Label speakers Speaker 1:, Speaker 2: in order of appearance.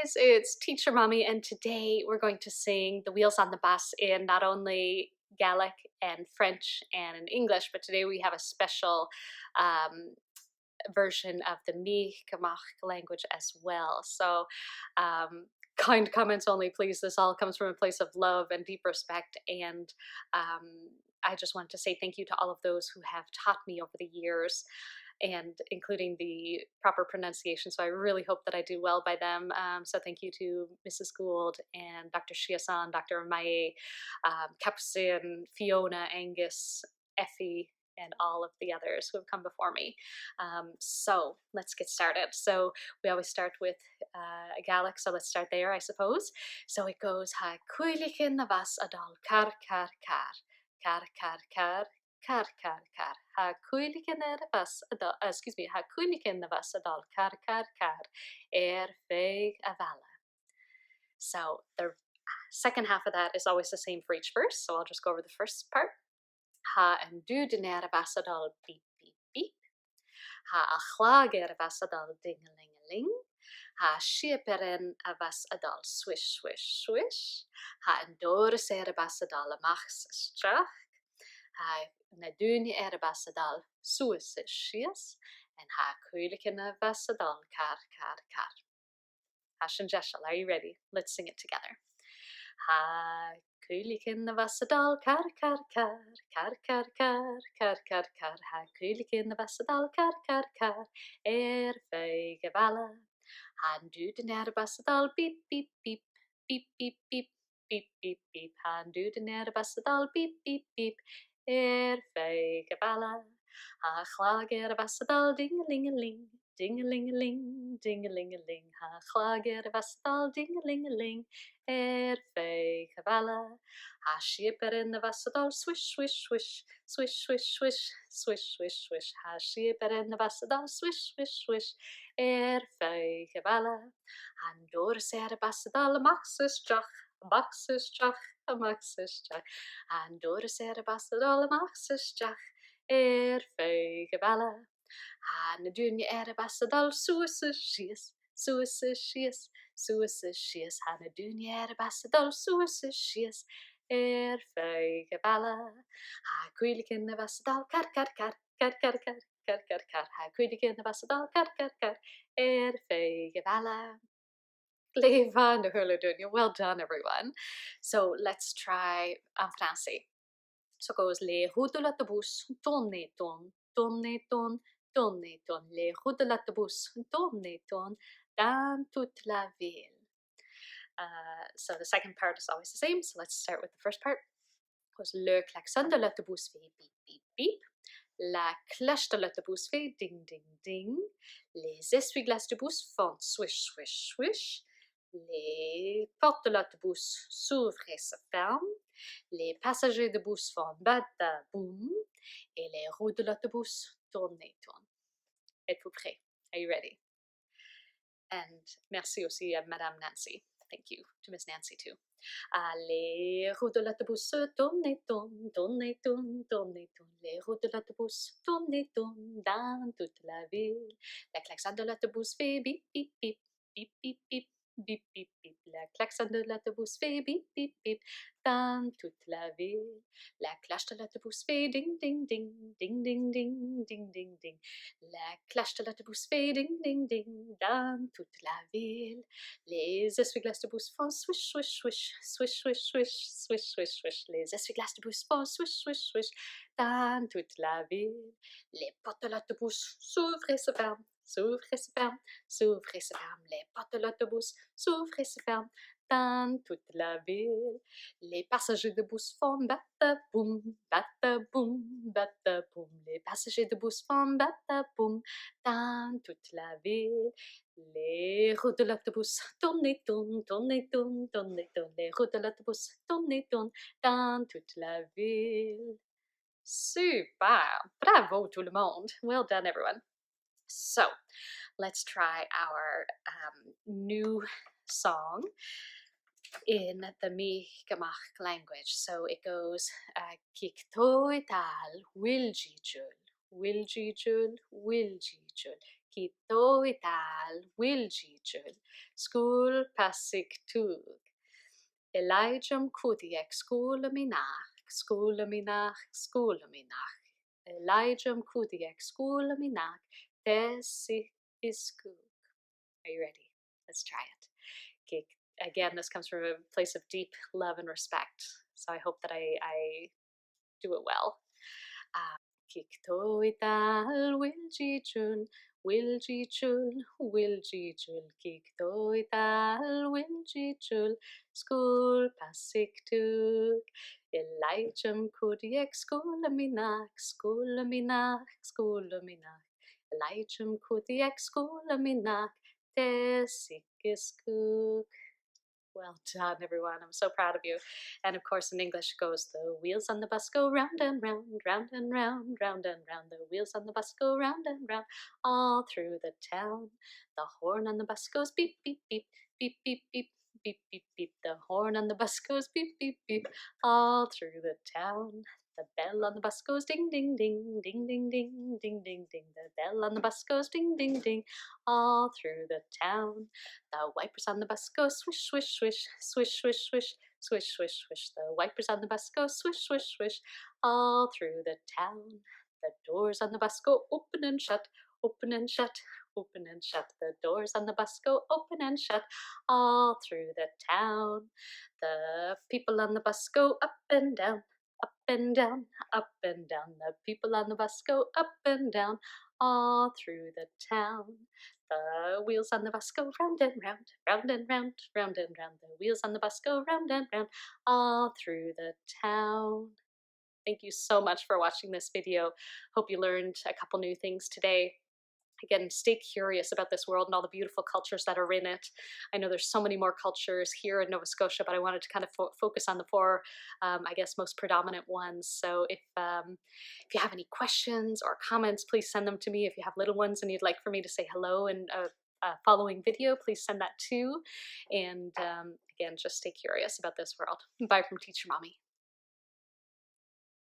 Speaker 1: guys, it's Teacher Mommy, and today we're going to sing The Wheels on the Bus in not only Gaelic and French and in English, but today we have a special um, version of the Mi'kmaq language as well. So kind comments only, please. This all comes from a place of love and deep respect, and I just want to say thank you to all of those who have taught me over the years, and including the proper pronunciation. So I really hope that I do well by them. So thank you to Mrs. Gould and Dr. Shiasan, Dr. Maye, Capucin, Fiona, Angus, Effie, and all of the others who have come before me. So let's get started. So we always start with Gaelic, so let's start there, I suppose. So it goes, Ha cuilichin na vas adal car car car, car car car, car car car. Ha cuilichin na vas adal, excuse me, ha cuilichin na vas adal car car car, feig avala. So the second half of that is always the same for each verse, so I'll just go over the first part. Ha and do de nere basadal beep beep beep. Ha a chlager basadal ding-a-ling-a-ling. Ha shieperen a basadal swish swish swish. Ha en doris ere basadal a machs strach. Ha na duni ere basadal suis shias. En ha kuiliken a basadal kar kar kar. Hash and Jeshal, are you ready? Let's sing it together. Ha kuilikin na vasadal kar kar kar, kar kar kar, kar kar kar. Ha kuilikin na vasadal kar kar kar, feige vala. Han du den vasadal beep beep beep, beep beep beep, beep beep beep. Han du den vasadal beep beep beep, feige vala. Ha chlager vasadal ding-a-ling-a-ling. Ding-a-ling-a-ling, ding-a-ling-a-ling, ha chlager vasadal ding-a-ling-a-ling, feige vala. Ha shieper in the vasadal swish swish swish, swish swish swish, swish swish swish. Ha shieper in the vasadal swish swish swish, feige vala. Han doris vasadal maxus jach, maxus jach, maxus jach. Han doris vasadal maxus jach, feige vala. Ha na dunje basadal suisse shias, suisse shias, suisse shias. Ha na dunje basadal suisse shias, feige vala. Ha kuilikin na basadal kar kar kar, kar kar kar, kar kar kar. Ha kuilikin na basadal kar kar kar, feige vala. Leva na hurla dunje. Well done, everyone. So let's try en français. So it goes, les routes de l'autobus tournent, tournent, tournent, tournent, tournent, tournent. Les routes de l'autobus tournent, tournent dans toute la ville. So the second part is always the same. So let's start with the first part. It goes, le klaxon de l'autobus fait beep, beep, beep. La cloche de l'autobus fait ding, ding, ding. Les essuie-glaces du bus font swish, swish, swish. Les portes de l'autobus s'ouvrent et se ferment. Les passagers de bus font bata boum. Et les roues de l'autobus tournent et tournent. Êtes-vous prêts? Are you ready? And merci aussi à Madame Nancy. Thank you to Miss Nancy too. Les roues de l'autobus tournent et tournent, tournent et tournent, tournent et tournent. Les roues de l'autobus tournent et tournent dans toute la ville. La klaxon de l'autobus fait bip, bip, bip, bip, bip, bip. Bip, bip, bip. La klaxon de l'autobus fait bip, bip, bip dans toute la ville. La cloche de l'autobus fait ding, ding, ding, ding, ding, ding, ding, ding, ding. La cloche de l'autobus fait ding, ding, ding dans toute la ville. Les essuie-glaces de bus font swish, swish, swish, swish, swish, swish, swish, swish, swish. Les essuie-glaces de bus font swish, swish, swish dans toute la ville. Les portes de l'autobus s'ouvrent et se ferment. S'ouvre et se ferme, s'ouvre et se ferme. Les portes de l'autobus s'ouvrent et se ferment dans toute la ville. Les passagers de bus font bata-boum, bata-boum, bata-boum. Les passagers de bus font bata-boum dans toute la ville. Les roues de l'autobus tournent et tournent, tournent et tournent, tournent et tournent. Les roues de l'autobus tournent et tournent dans toute la ville. Super! Bravo tout le monde! Well done, everyone. So let's try our new song in the Mi'kmaq language. So it goes, Kik toital wiljijul, wiljijul, wiljijul. Kitoital Wiljijul, School Pasik Tug. Elijam Kudiek, Schoolaminach. Elijam Kudiek, Schoolaminach, Desik Iskuk. Are you ready? Let's try it. Okay. Again, this comes from a place of deep love and respect. So I hope that I do it well. Kiktoital Wiljijul, Kiktoital Wiljijul, School Pasik Tuk, Elijam Kudiek, Schoolaminach, Elijam Kudiek, Schoolaminach, Desikiskuk. Well done, everyone. I'm so proud of you. And of course, in English it goes, the wheels on the bus go round and round, round and round, round and round. The wheels on the bus go round and round, all through the town. The horn on the bus goes beep, beep, beep, beep, beep, beep, beep, beep, beep. The horn on the bus goes beep, beep, beep, all through the town. The bell on the bus goes ding, ding, ding, ding, ding, ding, ding, ding, ding. The bell on the bus goes ding, ding, ding, all through the town. The wipers on the bus go swish, swish, swish, swish, swish, swish, swish, swish, swish. The wipers on the bus go swish, swish, swish, all through the town. The doors on the bus go open and shut, open and shut, open and shut. The doors on the bus go open and shut, all through the town. The people on the bus go up and down, up and down, up and down. The people on the bus go up and down, all through the town. The wheels on the bus go round and round, round and round, round and round. The wheels on the bus go round and round, all through the town. Thank you so much for watching this video. Hope you learned a couple new things today. Again, stay curious about this world and all the beautiful cultures that are in it. I know there's so many more cultures here in Nova Scotia, but I wanted to kind of focus on the four, I guess, most predominant ones. So if you have any questions or comments, please send them to me. If you have little ones and you'd like for me to say hello in a following video, please send that too. And again, just stay curious about this world. Bye from Teacher Mommy.